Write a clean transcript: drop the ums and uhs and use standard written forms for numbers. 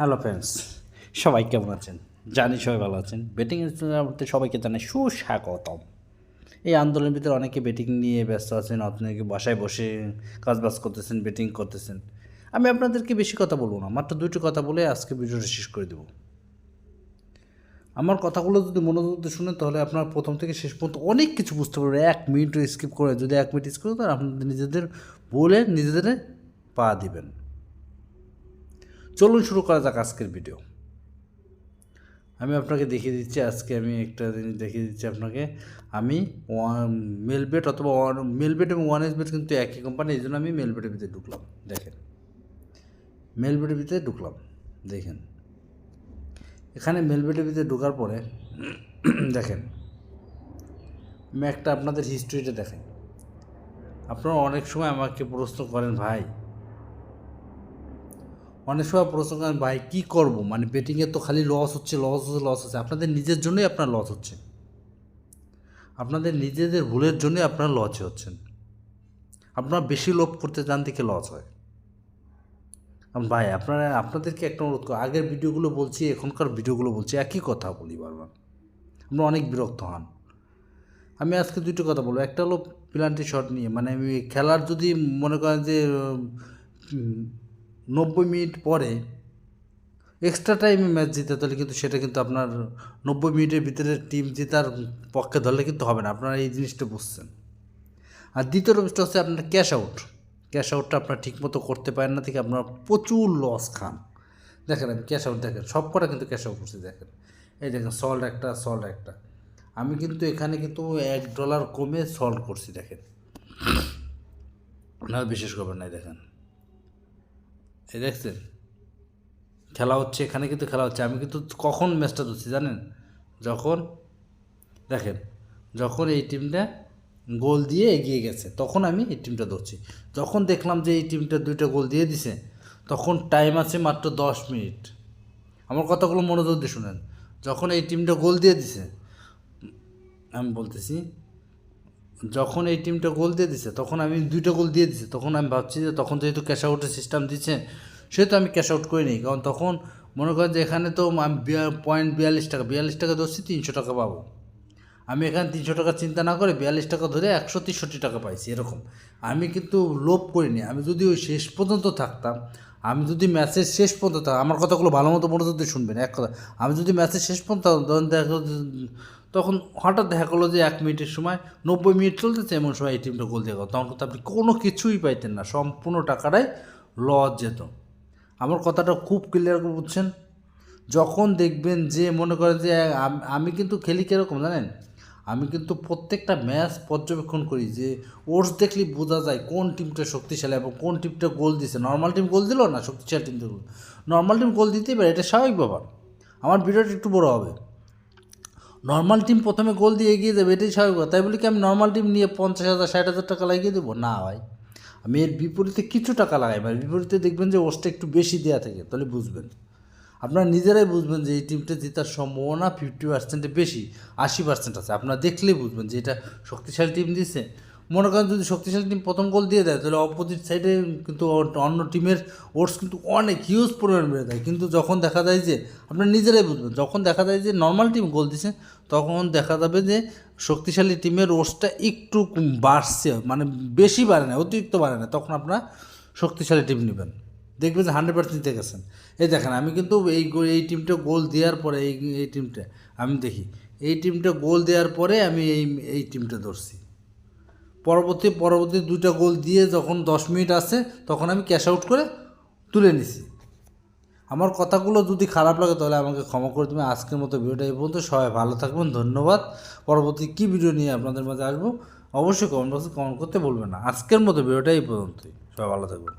Hello friends, সবাই কেমন আছেন? জানি সবাই ভালো আছেন। বেটিং মধ্যে সবাইকে জানাই সুস্বাগতম। এই আন্দোলনের ভিতরে অনেকে বেটিং নিয়ে ব্যস্ত আছেন, অনেকে বাসায় বসে কাজবাজ করতেছেন, বেটিং করতেছেন। আমি আপনাদেরকে বেশি কথা বলবো না, মাত্র দুইটি কথা বলে আজকে ভিডিওটা শেষ করে দেবো। আমার কথাগুলো যদি মনোযোগ দিয়ে শুনেন তাহলে আপনার প্রথম থেকে শেষ পর্যন্ত অনেক কিছু বুঝতে পারবেন। 1 মিনিট স্কিপ করে, যদি 1 মিনিট স্কিপ করেন আপনাদের নিজেদের বলে নিজেদের পা দিবেন। চলুন শুরু করা যাক আজকের ভিডিও। আমি আপনাকে দেখিয়ে দিচ্ছি, আজকে আমি একটা জিনিস দেখিয়ে দিচ্ছি আপনাকে। আমি মেলবেট অথবা মেলবেট এবং ওয়ান এস বেট কিন্তু একই কোম্পানি, এই জন্য আমি মেলবেটের ভিতরে ঢুকলাম। দেখেন, মেলবেটের ভিতরে ঢুকলাম। দেখেন, এখানে মেলবেটের ভিতরে ঢোকার পরে দেখেন, আমি একটা আপনাদের হিস্ট্রিটা দেখাই। আপনারা অনেক সময় আমাকে প্রশ্ন করেন, ভাই অনেক সময় প্রশ্ন করেন, ভাই কী করবো, মানে বেটিংয়ে তো খালি লস হচ্ছে। আপনাদের নিজের জন্যই আপনার লস হচ্ছে, আপনাদের নিজেদের ভুলের জন্যই আপনারা লসে হচ্ছেন। আপনারা বেশি লোভ করতে যান থেকে লস হয়। ভাই আপনাদেরকে একটা অনুরোধ করি, আগের ভিডিওগুলো বলছি, এখনকার ভিডিওগুলো বলছি, একই কথা বলি বারবার, আপনারা অনেক বিরক্ত হন। আমি আজকে দুটো কথা বলবো। একটা হলো পেনাল্টি শট নিয়ে, মানে আমি খেলার যদি মনে করেন যে 90 মিনিট পরে এক্সট্রা টাইমে ম্যাচ জিতে, তাহলে কিন্তু সেটা কিন্তু আপনার 90 মিনিটের ভিতরে টিম জেতার পক্ষে ধরলে কিন্তু হবে না। আপনারা এই জিনিসটা বুঝছেন। আর দ্বিতীয় বিষয়টা হচ্ছে আপনার ক্যাশ আউটটা আপনার ঠিকমতো করতে পারেন না থেকে আপনার প্রচুর লস খান। দেখেন, আমি ক্যাশ আউট দেখেন, সব কটা কিন্তু ক্যাশ আউট করছি। দেখেন, এই দেখেন, সল্ট একটা আমি কিন্তু এখানে কিন্তু $1 কমে সল্ট করছি। দেখেন, না বিশেষ করবেন না। দেখেন, এই দেখছেন খেলা হচ্ছে, এখানে কিন্তু খেলা হচ্ছে। আমি কিন্তু কখন ম্যাচটা ধরছি জানেন? যখন এই টিমটা গোল দিয়ে এগিয়ে গেছে তখন আমি এই টিমটা ধরছি। যখন দেখলাম যে এই টিমটা 2টা গোল দিয়ে দিছে, তখন টাইম আছে মাত্র 10 মিনিট। আমার কথাগুলো মনোযোগ দিয়ে শুনেন। যখন এই টিমটা গোল দিয়ে দিছে, আমি বলতেছি, যখন এই টিমটা গোল দিয়ে দিছে তখন আমি 2টা গোল দিয়ে দিছে, তখন আমি ভাবছি যে তখন যেহেতু ক্যাশ আউটের সিস্টেম দিচ্ছে, সেহেতু আমি ক্যাশ আউট করে নিই। কারণ তখন মনে করেন যে এখানে তো আমি $42 ধরছি, $300 পাবো। আমি এখানে $300 চিন্তা না করে $42 ধরে 163 টাকা পাইছি। এরকম আমি কিন্তু লোভ করিনি। আমি যদি ওই শেষ পর্যন্ত থাকতাম, আমি যদি ম্যাচের শেষ পর্যন্ত থাকতাম, আমার কথাগুলো ভালো মতো মনোযোগ দিয়ে শুনবেন। এক কথা, আমি যদি ম্যাচের শেষ পর্যন্ত তখন হঠাৎ দেখা গেলো যে 1 মিনিটের সময় 90 মিনিট চলতেছে, এমন সময় এই টিমটা গোল দিয়ে গেল, তখন কিন্তু আপনি কোনো কিছুই পাইতেন না, সম্পূর্ণ টাকাটাই লস যেত। আমার কথাটা খুব ক্লিয়ার করে বুঝছেন? যখন দেখবেন যে মনে করেন যে আমি কিন্তু খেলি কীরকম জানেন, আমি কিন্তু প্রত্যেকটা ম্যাচ পর্যবেক্ষণ করি, যে ওটস দেখলে বোঝা যায় কোন টিমটা শক্তিশালী এবং কোন টিমটা গোল দিছে। নর্মাল টিম গোল দিল না, শক্তিশালী টিম গোল, নর্মাল টিম গোল দিতেই পারে, এটা স্বাভাবিক ব্যাপার। আমার ভিডিওটা একটু বড় হবে। নর্মাল টিম প্রথমে গোল দিয়ে এগিয়ে যাবে, এটাই স্বাভাবিক। তাই বলি কি আমি নর্মাল টিম নিয়ে 50,000 60,000 টাকা লাগিয়ে দেবো? না ভাই, আমি এর বিপরীতে কিছু টাকা লাগাই ভাই। বিপরীতে দেখবেন যে ওটসটা একটু বেশি দেওয়া থাকে, তাহলে বুঝবেন, আপনারা নিজেরাই বুঝবেন যে এই টিমটা জেতার সম্ভাবনা 50%-এর বেশি, 80% আছে। আপনারা দেখলেই বুঝবেন যে এটা শক্তিশালী টিম দিচ্ছে। মনে করেন যদি শক্তিশালী টিম প্রথম গোল দিয়ে দেয়, তাহলে অপোজিট সাইডে কিন্তু অন্য টিমের ওটস কিন্তু অনেক হিউজ পরিমাণ বেড়ে যায়। কিন্তু যখন দেখা যায় যে, আপনারা নিজেরাই বুঝবেন, যখন দেখা যায় যে নর্মাল টিম গোল দিচ্ছে, তখন দেখা যাবে যে শক্তিশালী টিমের ওটসটা একটু বাড়ছে, মানে বেশি বাড়ে না, অতিরিক্ত বাড়ে না। তখন আপনারা শক্তিশালী টিম নেবেন, দেখবেন যে 100% জিতে গেছেন। এই দেখেন, আমি কিন্তু এই টিমটা গোল দেওয়ার পরে এই টিমটা আমি দেখি, এই টিমটা গোল দেওয়ার পরে আমি এই টিমটা ধরছি। পরবর্তী 2টা গোল দিয়ে যখন 10 মিনিট আসে, তখন আমি ক্যাশ আউট করে তুলে নিছি। আমার কথাগুলো যদি খারাপ লাগে তাহলে আমাকে ক্ষমা করে দেবেন। আজকের মতো ভিডিওটা এই পর্যন্ত। সবাই ভালো থাকবেন, ধন্যবাদ। পরবর্তী কী ভিডিও নিয়ে আপনাদের মাঝে আসবো অবশ্যই কমেন্ট বক্সে কমেন্ট করতে বলবেন না। আজকের মতো ভিডিওটা এই পর্যন্তই। সবাই ভালো থাকবেন।